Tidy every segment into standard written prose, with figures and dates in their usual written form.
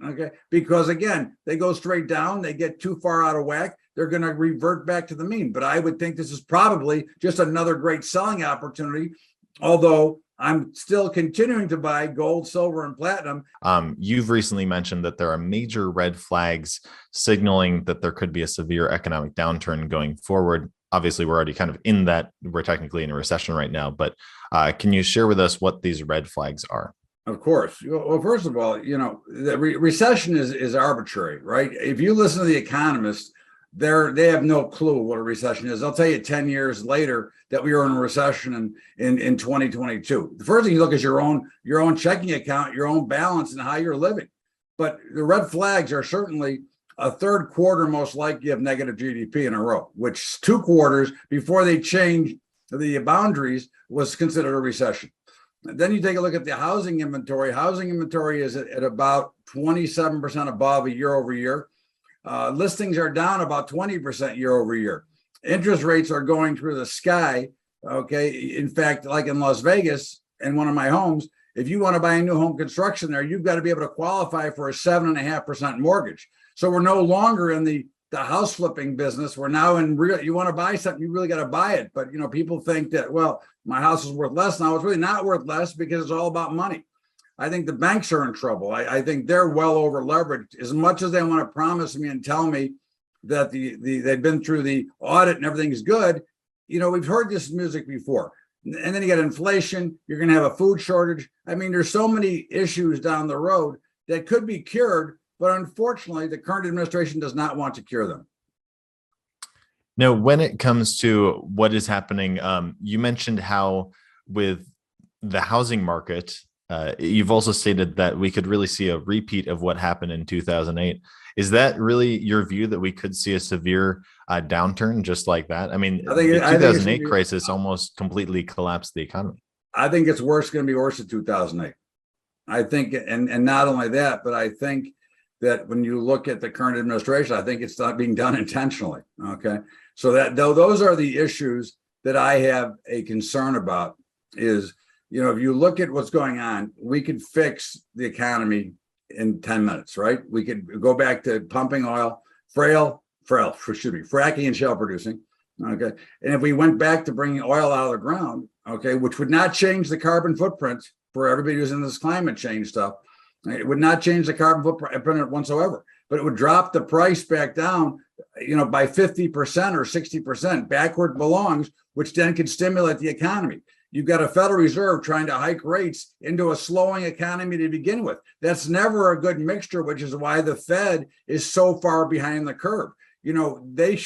Okay, because again, they go straight down, they get too far out of whack, they're going to revert back to the mean. But I would think this is probably just another great selling opportunity, although I'm still continuing to buy gold, silver, and platinum. You've recently mentioned that there are major red flags signaling that there could be a severe economic downturn going forward. Obviously, we're already kind of in that. We're technically in a recession right now, but can you share with us what these red flags are? Of course. Well, first of all, the recession is arbitrary, right? If you listen to the economists, they have no clue what a recession is. They'll tell you 10 years later that we were in a recession in 2022. The first thing you look is your own checking account, your own balance, and how you're living. But the red flags are certainly a third quarter most likely of negative GDP in a row, which 2 quarters before they changed the boundaries was considered a recession. Then you take a look at the housing inventory. Housing inventory is at about 27% above a year over year. Listings are down about 20% year over year. Interest rates are going through the sky. Okay. In fact, like in Las Vegas, in one of my homes, if you want to buy a new home construction there, you've got to be able to qualify for a 7.5% mortgage. So we're no longer in the house flipping business. We're now in real, you want to buy something, you really got to buy it. But, people think that, well, my house is worth less now. It's really not worth less because it's all about money. I think the banks are in trouble. I think they're well over leveraged. As much as they want to promise me and tell me that they've been through the audit and everything's good, we've heard this music before. And then you got inflation, you're going to have a food shortage. I mean, there's so many issues down the road that could be cured, but unfortunately, the current administration does not want to cure them. Now, when it comes to what is happening, you mentioned how with the housing market, you've also stated that we could really see a repeat of what happened in 2008. Is that really your view that we could see a severe downturn just like that? I mean, the 2008 crisis almost completely collapsed the economy. I think it's going to be worse than 2008. I think, and not only that, but I think that when you look at the current administration, I think it's not being done intentionally. Okay. So that though those are the issues that I have a concern about is, if you look at what's going on, we could fix the economy in 10 minutes, right? We could go back to pumping oil, fracking and shale producing. Okay. And if we went back to bringing oil out of the ground, okay, which would not change the carbon footprint for everybody who's in this climate change stuff, it would not change the carbon footprint whatsoever, but it would drop the price back down, by 50% or 60% back where it belongs, which then could stimulate the economy. You've got a Federal Reserve trying to hike rates into a slowing economy to begin with. That's never a good mixture, which is why the Fed is so far behind the curve. Ben Bernanke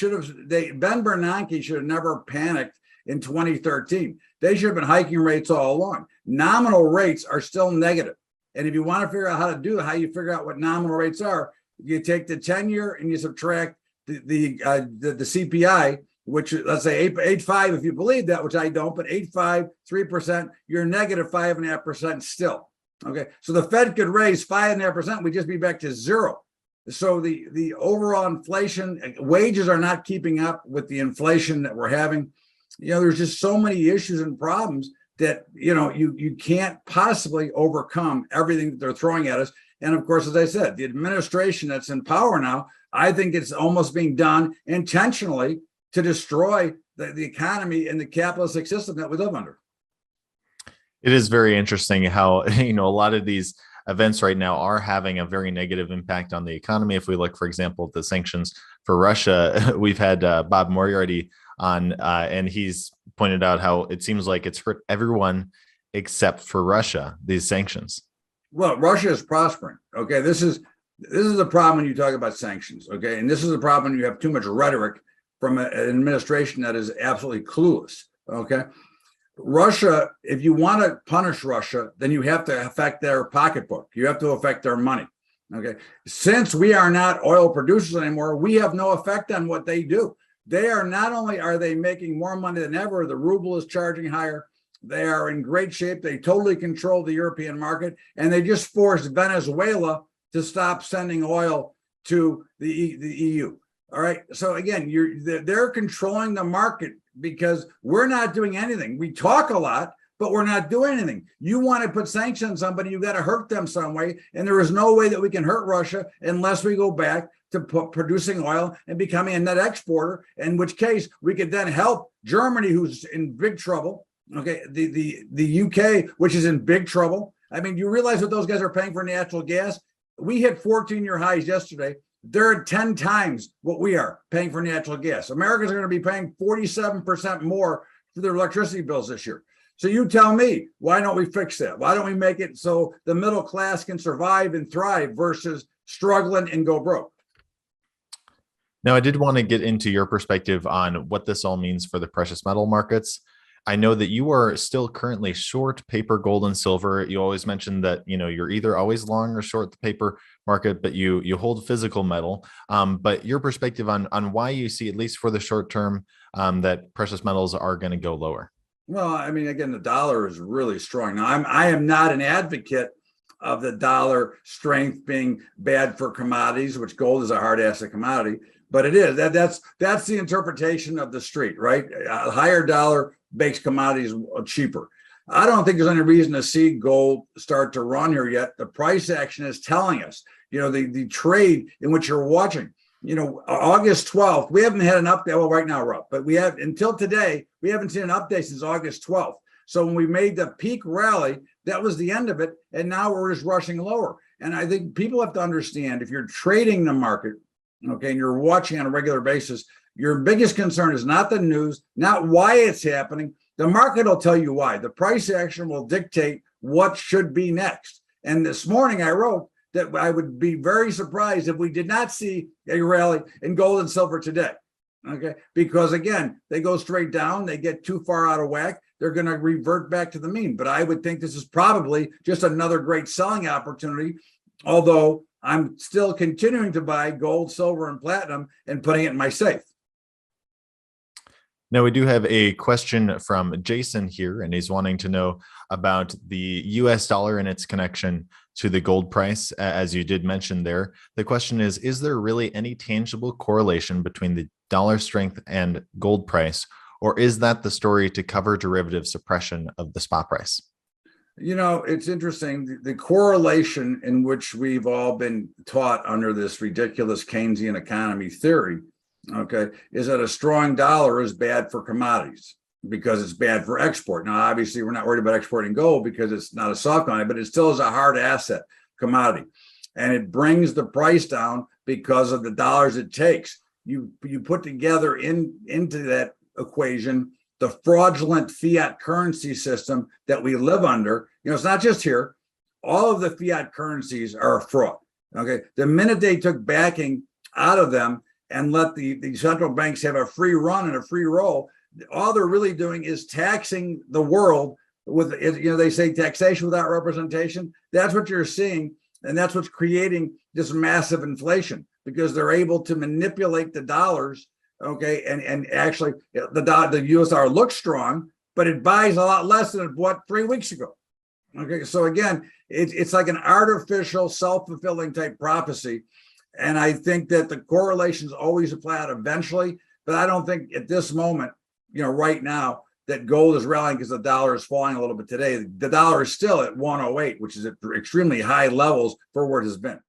should have never panicked in 2013. They should have been hiking rates all along. Nominal rates are still negative. And if you want to figure out how you figure out what nominal rates are, you take the 10-year and you subtract the CPI, which let's say 8.5 if you believe that, which I don't, but 8.5, 3%, you're negative 5.5% still. Okay, so the Fed could raise 5.5%, we'd just be back to zero. So the overall inflation, wages are not keeping up with the inflation that we're having. There's just so many issues and problems that you can't possibly overcome everything that they're throwing at us. And of course, as I said, the administration that's in power now, I think it's almost being done intentionally to destroy the economy and the capitalistic system that we live under. It is very interesting how, a lot of these events right now are having a very negative impact on the economy. If we look, for example, at the sanctions for Russia, we've had Bob Moriarty on, and he's pointed out how it seems like it's hurt everyone except for Russia, these sanctions. Well, Russia is prospering. Okay, this is the problem when you talk about sanctions. Okay, and this is the problem when you have too much rhetoric from an administration that is absolutely clueless. Okay, Russia, if you want to punish Russia, then you have to affect their pocketbook. You have to affect their money. Okay, since we are not oil producers anymore, we have no effect on what they do. They are not only are they making more money than ever, the ruble is charging higher. They are in great shape. They totally control the European market, and they just forced Venezuela to stop sending oil to the EU. All right. So again, they're controlling the market because we're not doing anything. We talk a lot, but we're not doing anything. You want to put sanctions on somebody, you got to hurt them some way. And there is no way that we can hurt Russia unless we go back to producing oil and becoming a net exporter, in which case we could then help Germany, who's in big trouble. Okay, the UK, which is in big trouble. I mean, you realize what those guys are paying for natural gas? We hit 14-year highs yesterday. They're at 10 times what we are paying for natural gas. Americans are going to be paying 47% more for their electricity bills this year. So you tell me, why don't we fix that? Why don't we make it so the middle class can survive and thrive versus struggling and go broke? Now, I did want to get into your perspective on what this all means for the precious metal markets. I know that you are still currently short paper, gold, and silver. You always mention that, you're either always long or short the paper market, but you hold physical metal. But your perspective on why you see, at least for the short term, that precious metals are going to go lower. Well, I mean, again, the dollar is really strong. Now, I am not an advocate of the dollar strength being bad for commodities, which gold is a hard asset commodity, but it is. That's the interpretation of the street, right? A higher dollar makes commodities cheaper. I don't think there's any reason to see gold start to run here yet. The price action is telling us, the trade in which you're watching, August 12th, we haven't had an update. Well, right now we're up, but we have until today, we haven't seen an update since August 12th. So when we made the peak rally, that was the end of it. And now we're just rushing lower. And I think people have to understand, if you're trading the market, okay, and you're watching on a regular basis, your biggest concern is not the news, not why it's happening. The market will tell you why. The price action will dictate what should be next. And this morning I wrote that I would be very surprised if we did not see a rally in gold and silver today. Okay, because again, they go straight down, they get too far out of whack, they're going to revert back to the mean. But I would think this is probably just another great selling opportunity, although I'm still continuing to buy gold, silver, and platinum and putting it in my safe. Now, we do have a question from Jason here, and he's wanting to know about the US dollar and its connection to the gold price, as you did mention there. The question is there really any tangible correlation between the dollar strength and gold price, or is that the story to cover derivative suppression of the spot price? It's interesting. The correlation in which we've all been taught under this ridiculous Keynesian economy theory, okay, is that a strong dollar is bad for commodities because it's bad for export. Now, obviously, we're not worried about exporting gold because it's not a soft commodity, but it still is a hard asset commodity. And it brings the price down because of the dollars it takes. You put together into that equation the fraudulent fiat currency system that we live under. It's not just here. All of the fiat currencies are a fraud. Okay. The minute they took backing out of them and let the central banks have a free run and a free roll, all they're really doing is taxing the world with, they say taxation without representation. That's what you're seeing. And that's what's creating this massive inflation, because they're able to manipulate the dollars. Okay. And actually the US dollar looks strong, but it buys a lot less than it bought 3 weeks ago. Okay. So again, it's like an artificial self-fulfilling type prophecy. And I think that the correlations always apply out eventually, but I don't think at this moment, right now, that gold is rallying because the dollar is falling a little bit today. The dollar is still at 108, which is at extremely high levels for where it has been.